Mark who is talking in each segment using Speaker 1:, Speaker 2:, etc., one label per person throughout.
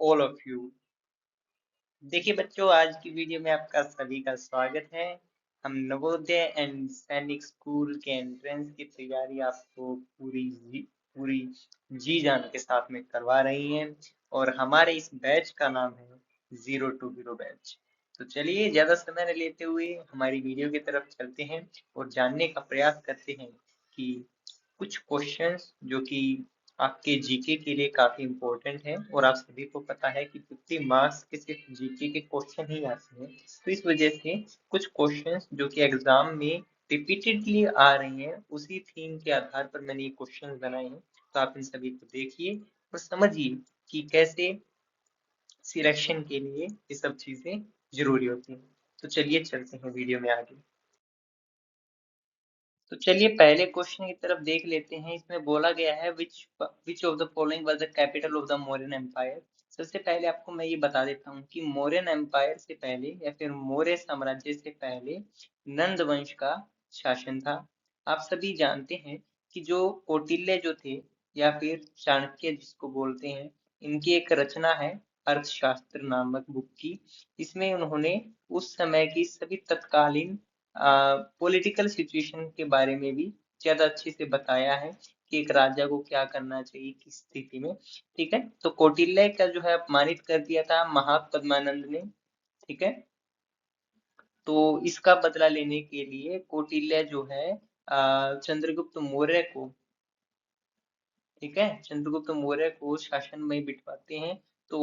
Speaker 1: all of you। देखिए बच्चों, आज की वीडियो में आपका सभी का स्वागत है। हम नवोदय एंड सैनिक स्कूल के एंट्रेंस की तैयारी आपको पूरी जी जान के साथ में करवा रही हैं और हमारे इस बैच का नाम है 0 to 0 बैच। तो चलिए ज्यादा समय न लेते हुए हमारी वीडियो की तरफ चलते हैं और जानने का प्रयास करते हैं कि कुछ क्वेश्चंस जो कि आपके जीके के लिए काफी इम्पोर्टेंट है और आप सभी को पता है कि 50 मार्क्स के सिर्फ जीके के क्वेश्चन ही आते हैं। तो इस वजह से कुछ क्वेश्चंस जो कि एग्जाम में रिपीटेडली आ रही हैं, उसी थीम के आधार पर मैंने ये क्वेश्चंस बनाए हैं। तो आप इन सभी को देखिए और समझिए कि कैसे सिलेक्शन के लिए ये सब चीजें जरूरी होती हैं। तो चलिए चलते हैं वीडियो में आगे। तो चलिए पहले क्वेश्चन की तरफ देख लेते हैं। इसमें बोला गया है which of the following was the capital of the Mauryan empire. सबसे पहले आपको मैं ये बता देता हूँ कि मौर्यन एम्पायर से पहले या फिर मौर्य साम्राज्य से पहले नंद वंश का शासन था। आप सभी जानते हैं कि जो कौटिल्य जो थे या फिर चाणक्य जिसको बोलते हैं, इनकी एक रचना है अर्थशास्त्र नामक बुक की। इसमें उन्होंने उस समय की सभी तत्कालीन पॉलिटिकल सिचुएशन के बारे में भी ज्यादा अच्छे से बताया है कि एक राजा को क्या करना चाहिए किस स्थिति में। ठीक है, तो कौटिल्य का जो है अपमानित कर दिया था महापद्मानंद ने। ठीक है, तो इसका बदला लेने के लिए कौटिल्य जो है चंद्रगुप्त मौर्य को, ठीक है, चंद्रगुप्त मौर्य को शासन में बिठवाते हैं। तो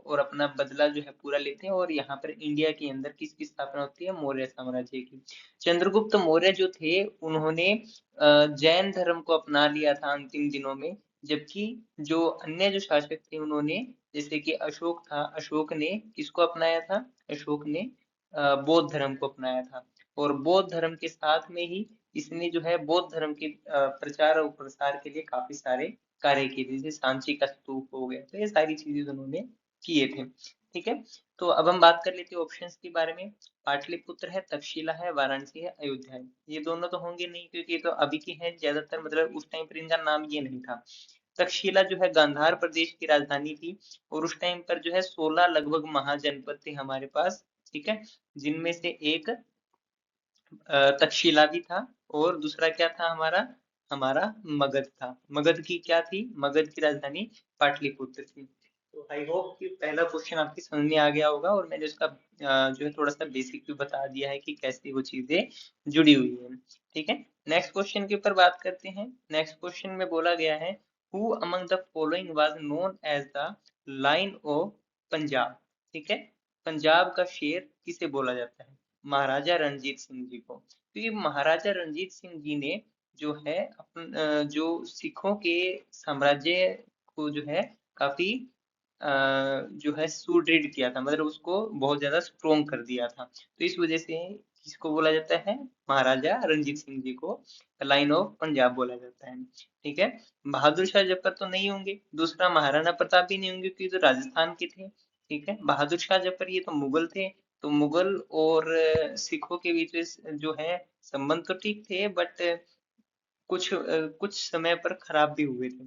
Speaker 1: और अपना बदला जो है पूरा लेते हैं और यहाँ पर इंडिया के अंदर किसकी स्थापना होती है? मौर्य साम्राज्य की। चंद्रगुप्त मौर्य जो थे उन्होंने जैन धर्म को अपना लिया था अंतिम दिनों में, जबकि जो अन्य जो शासक थे उन्होंने, जैसे कि अशोक था, अशोक ने किसको अपनाया था? अशोक ने बौद्ध धर्म को अपनाया था। और बौद्ध धर्म के साथ में ही इसने जो है बौद्ध धर्म के प्रचार और प्रसार के लिए काफी सारे कार्य किए थे, जैसे सांची का स्तूप हो गया। तो ये सारी चीजें उन्होंने किए थे। ठीक है, तो अब हम बात कर लेते हैं ऑप्शंस के बारे में। पाटलिपुत्र है, तक्षशिला है, वाराणसी है, अयोध्या है। ये दोनों तो होंगे नहीं क्योंकि ये तो अभी के हैं ज्यादातर, मतलब उस टाइम पर इनका नाम ये नहीं था। तक्षशिला जो है गांधार प्रदेश की राजधानी थी और उस टाइम पर जो है 16 लगभग महाजनपद थे हमारे पास। ठीक है, जिनमें से एक तक्षशिला भी था और दूसरा क्या था हमारा? हमारा मगध था। मगध की क्या थी? मगध की राजधानी पाटलिपुत्र थी। तो आई होप कि पहला क्वेश्चन आपकी समझ में आ गया होगा और मैंने उसका जो है थोड़ा सा बेसिक भी बता दिया है कि कैसे वो चीजें जुड़ी हुई है। ठीक है, नेक्स्ट क्वेश्चन के ऊपर बात करते हैं। नेक्स्ट क्वेश्चन में बोला गया है who among the following was known as the lion of Punjab. ठीक है, पंजाब का शेर किसे बोला जाता है? महाराजा रणजीत सिंह जी को। क्योंकि महाराजा रणजीत सिंह जी ने जो है जो सिखों के साम्राज्य को जो है काफी जो है सुदृढ़ किया था, मतलब उसको बहुत ज्यादा स्ट्रोंग कर दिया था। तो इस वजह से किसको बोला जाता है? महाराजा रणजीत सिंह जी को लाइन ऑफ पंजाब बोला जाता है। ठीक है, बहादुर शाह जफर तो नहीं होंगे, दूसरा महाराणा प्रताप भी नहीं होंगे क्योंकि तो राजस्थान के थे। ठीक है, बहादुर शाह जफर ये तो मुगल थे। तो मुगल और सिखों के बीच में जो है संबंध तो ठीक थे, बट कुछ समय पर खराब भी हुए थे।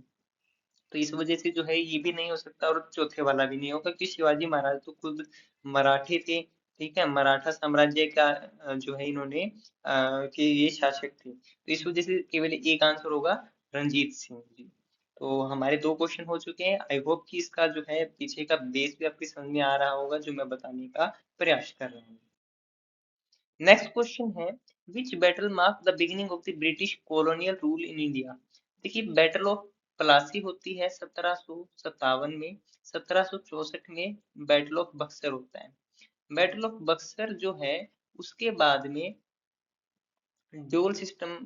Speaker 1: तो इस वजह से जो है ये भी नहीं हो सकता और चौथे वाला भी नहीं होगा क्योंकि शिवाजी महाराज तो खुद मराठे थे। ठीक है, मराठा साम्राज्य का जो है इन्होंने के ये शासक थे। तो इस वजह से केवल एक आंसर होगा रणजीत सिंह जी। तो हमारे दो क्वेश्चन हो चुके हैं। आई होप कि इसका जो है पीछे का बेस भी आपकी समझ में आ रहा होगा जो मैं बताने का प्रयास कर रहा हूँ। नेक्स्ट क्वेश्चन है विच battle mark the beginning of the British colonial rule in India. देखिए बैटल ऑफ प्लासी होती है 1757 में। 1764 में बैटल ऑफ बक्सर होता है। बैटल ऑफ बक्सर जो है उसके बाद में ड्यूल सिस्टम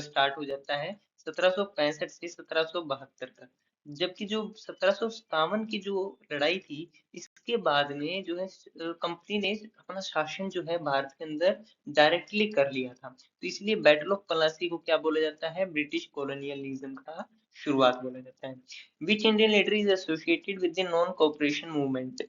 Speaker 1: स्टार्ट हो जाता है 1765 से 1772 तक। जबकि जो 1757 की जो लड़ाई थी, इसके बाद में जो है कंपनी ने अपना शासन जो है भारत के अंदर डायरेक्टली कर लिया था। तो इसलिए बैटल ऑफ प्लासी को क्या बोला जाता है? ब्रिटिश कॉलोनियलिज्म का शुरुआत बोला जाता है। Which Indian leader is associated with the non cooperation movement.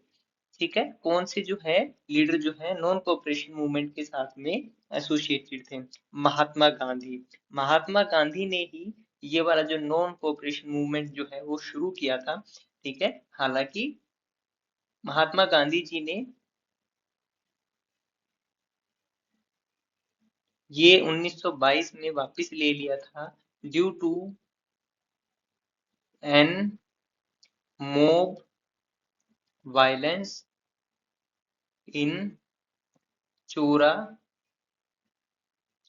Speaker 1: ठीक है, कौन से जो है लीडर जो है नॉन कोऑपरेशन मूवमेंट के साथ में एसोसिएटेड थे? महात्मा गांधी। महात्मा गांधी ने ही ये वाला जो नॉन कोऑपरेशन मूवमेंट जो है वो शुरू किया था। ठीक है, हालांकि महात्मा गांधी जी ने ये 1922 में वापस ले लिया था due to an mob violence in Chaura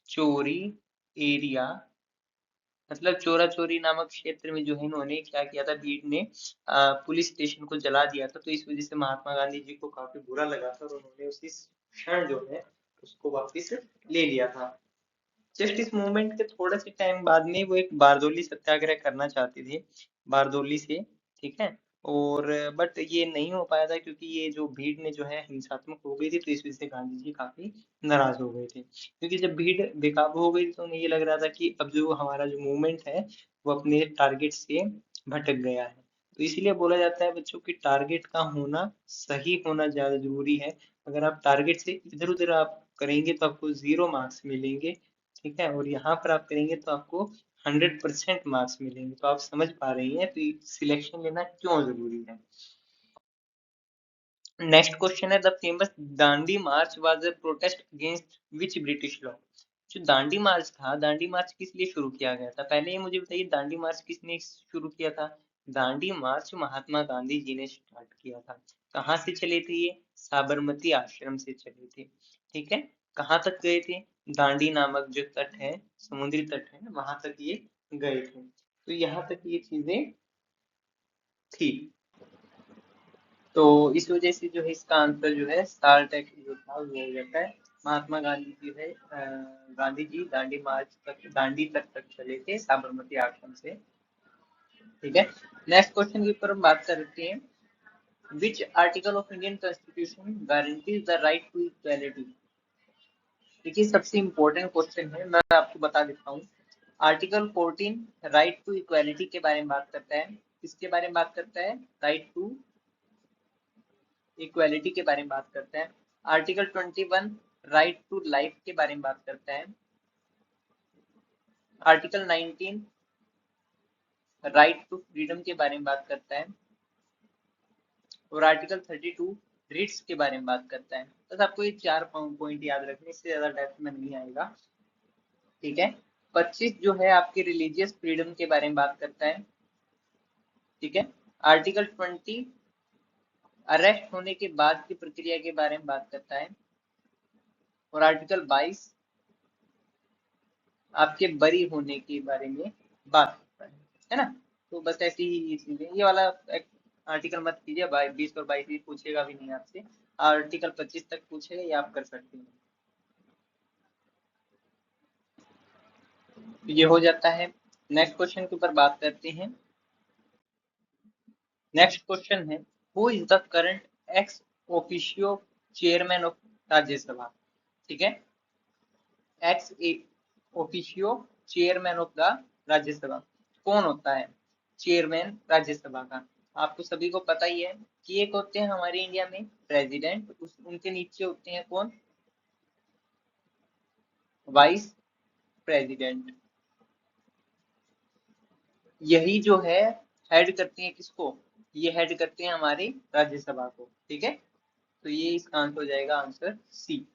Speaker 1: Chauri area. मतलब चोरा चोरी नामक क्षेत्र में जो है इन्होंने क्या किया था, भीड़ ने पुलिस स्टेशन को जला दिया था। तो इस वजह से महात्मा गांधी जी को काफी बुरा लगा था और उन्होंने उसी क्षण जो है उसको वापस ले लिया था। जस्ट इस मूवमेंट के थोड़ा से टाइम बाद में वो एक बारदोली सत्याग्रह करना चाहते थे, बारदोली से, ठीक है। और बट ये नहीं हो पाया था क्योंकि ये जो भीड़ ने जो है हिंसात्मक हो गई थी, तो इस वजह से गांधी जी काफी नाराज हो गए थे। क्योंकि जब भीड़ बेकाबू हो गई तो उन्हें ये लग रहा था कि अब जो हमारा जो मूवमेंट है वो अपने टारगेट से भटक गया है। तो इसीलिए बोला जाता है बच्चों की टारगेट का होना, सही होना ज्यादा जरूरी है। अगर आप टारगेट से इधर उधर आप करेंगे तो आपको 0 मार्क्स मिलेंगे, ठीक है। और यहाँ पर आप करेंगे तो आपको 100% मार्क्स मिलेंगे। तो आप समझ पा रही हैं तो सिलेक्शन लेना क्यों जरूरी है। नेक्स्ट क्वेश्चन है the famous Dandi March was a protest against which British law. जो दांडी मार्च था, दांडी मार्च किस लिए शुरू किया गया था? पहले ये मुझे बताइए, दांडी मार्च किसने शुरू किया था? दांडी मार्च महात्मा गांधी जी ने स्टार्ट किया था। कहाँ से चले थे ये? साबरमती आश्रम से चले थे, ठीक है। कहाँ तक गए थे? दांडी नामक जो तट है, समुद्री तट है, वहां तक ये गए थे। तो यहाँ तक ये चीजें थी। तो इस वजह से जो है इसका आंसर जो है स्टार टेक जो था वो हो जाता है। महात्मा गांधी जी है, गांधी जी दांडी मार्च तक, दांडी तक चले थे साबरमती आश्रम से, ठीक है। नेक्स्ट क्वेश्चन के ऊपर हम बात करते हैं। Which article of Indian constitution guarantees the right to equality? देखिए सबसे इंपॉर्टेंट क्वेश्चन है, मैं आपको बता देता हूँ। आर्टिकल 14 राइट टू इक्वालिटी के बारे में बात करता है। किसके बारे में बात करता है? राइट टू इक्वालिटी के बारे में बात करता है। आर्टिकल 21 राइट टू लाइफ के बारे में बात करता है। आर्टिकल 19 राइट टू फ्रीडम के बारे में बात करता है। और आर्टिकल 32 रिट्स के बारे में बात करता है। बस आपको ये 4 पॉइंट याद रखने, इससे ज्यादा डेप्थ में नहीं आएगा, ठीक है। 25 जो है आपके रिलीजियस फ्रीडम के बारे में बात करता है, ठीक है। आर्टिकल 20 अरेस्ट होने के बाद की प्रक्रिया के बारे में बात करता है। और आर्टिकल 22 आपके बरी होने के बारे में बात करता है ना। तो बस ऐसी ही चीजें, ये वाला आर्टिकल मत कीजिए, 20 और 22 पूछेगा भी नहीं आपसे। आर्टिकल 25 तक पूछेगा, ये आप कर सकते हैं। तो ये हो जाता है। नेक्स्ट क्वेश्चन के ऊपर बात करते हैं। नेक्स्ट क्वेश्चन है who is the current ex officio chairman of Rajya Sabha, ठीक है। Ex officio chairman of the Rajya Sabha कौन होता है? चेयरमैन राज्यसभा का आपको सभी को पता ही है कि एक होते हैं हमारे इंडिया में प्रेसिडेंट, उनके नीचे होते हैं कौन? Vice president. यही जो है हेड करते हैं किसको? ये हेड करते हैं हमारी राज्यसभा को, ठीक है। तो ये इसका आंसर हो जाएगा answer C.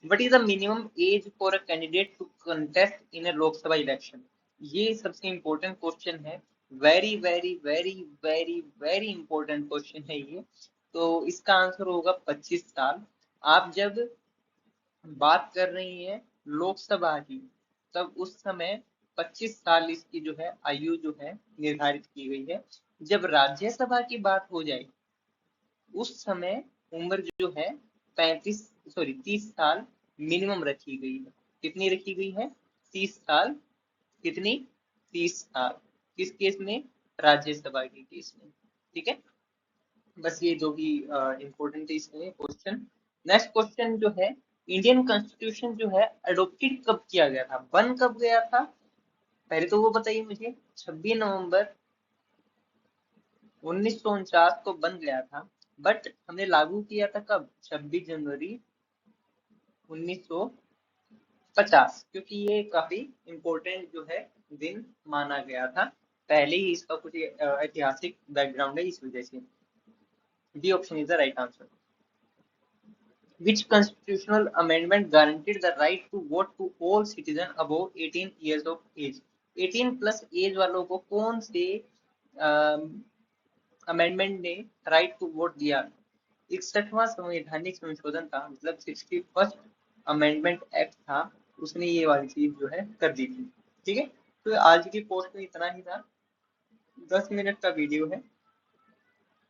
Speaker 1: What is the minimum age for a candidate to contest in a लोक सभा इलेक्शन? ये सबसे इम्पोर्टेंट क्वेश्चन है। Very very very very very important question है ये। तो इसका आंसर होगा 25 साल। आप जब बात कर रही हैं लोकसभा की, तब उस समय 25 साल इसकी जो है आयु जो है निर्धारित की गई है। जब राज्यसभा की बात हो जाए उस समय उम्र जो है 30 साल मिनिमम रखी गई है। कितनी रखी गई है? 30 साल। कितनी? 30 साल। किस केस में? राज्यसभा के केस में, ठीक है। बस ये जो भी इम्पोर्टेंट है इसमें क्वेश्चन। नेक्स्ट क्वेश्चन जो है इंडियन कॉन्स्टिट्यूशन जो है अडोप्टेड कब किया गया था, बन कब गया था? पहले तो वो बताइए मुझे। 26 नवंबर 1949 को बन गया था, बट हमने लागू किया था कब? 26 जनवरी 1950, क्योंकि ये काफी इम्पोर्टेंट जो है दिन माना गया था। पहले ही इसका कुछ ऐतिहासिक बैकग्राउंड है इस वजह से। D option is the right answer. Which constitutional amendment guaranteed the right to vote to all citizens above 18 years of age? 18 plus age वालों को कौन से अमेंडमेंट ने राइट टू वोट दिया? 61वां संवैधानिक संशोधन था, मतलब 61st अमेंडमेंट एक्ट था, उसने ये वाली चीज जो है कर दी थी। ठीक है, तो आज की पोस्ट में इतना ही था, 10 मिनट का वीडियो है,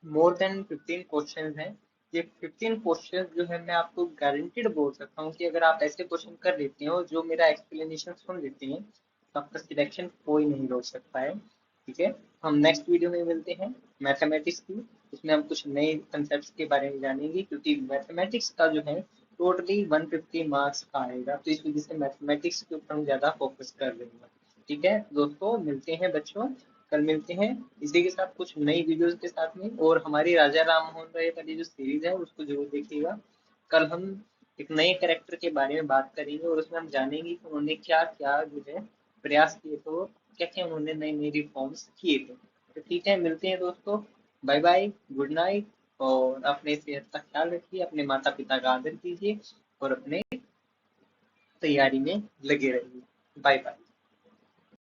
Speaker 1: मोर देन 15 क्वेश्चन हैं। ये 15 क्वेश्चन जो है मैं आपको गारंटीड बोल सकता हूँ कि अगर आप ऐसे क्वेश्चन कर लेते हो, जो मेरा एक्सप्लेनेशन सुन लेते हैं, तो आपका सिलेक्शन कोई नहीं रोक सकता है। ठीक है, हम नेक्स्ट वीडियो में मिलते हैं मैथमेटिक्स की, उसमें हम कुछ नए कंसेप्ट के बारे में जानेंगे, क्योंकि मैथमेटिक्स का जो है टोटली 150 मार्क्स का आएगा, तो इस वजह से मैथमेटिक्स के ऊपर हम ज्यादा फोकस कर रहे हैं। ठीक है दोस्तों, मिलते हैं बच्चों, कल मिलते हैं इसी के साथ कुछ नई वीडियोस के साथ में, और हमारी राजा राम मोहन राय वाली जो सीरीज है उसको जरूर देखिएगा। कल हम एक नए कैरेक्टर के बारे में बात करेंगे, और उसमें हम जानेंगे कि उन्होंने क्या क्या जो है प्रयास किए थे, क्या क्या उन्होंने नए नए रिफॉर्म्स किए थे। तो ठीक है, मिलते हैं दोस्तों, बाय बाय, गुड नाइट, और अपने सेहत का ख्याल रखिए, अपने माता पिता का आदर कीजिए, और अपने तैयारी में लगे रहिए। Bye bye.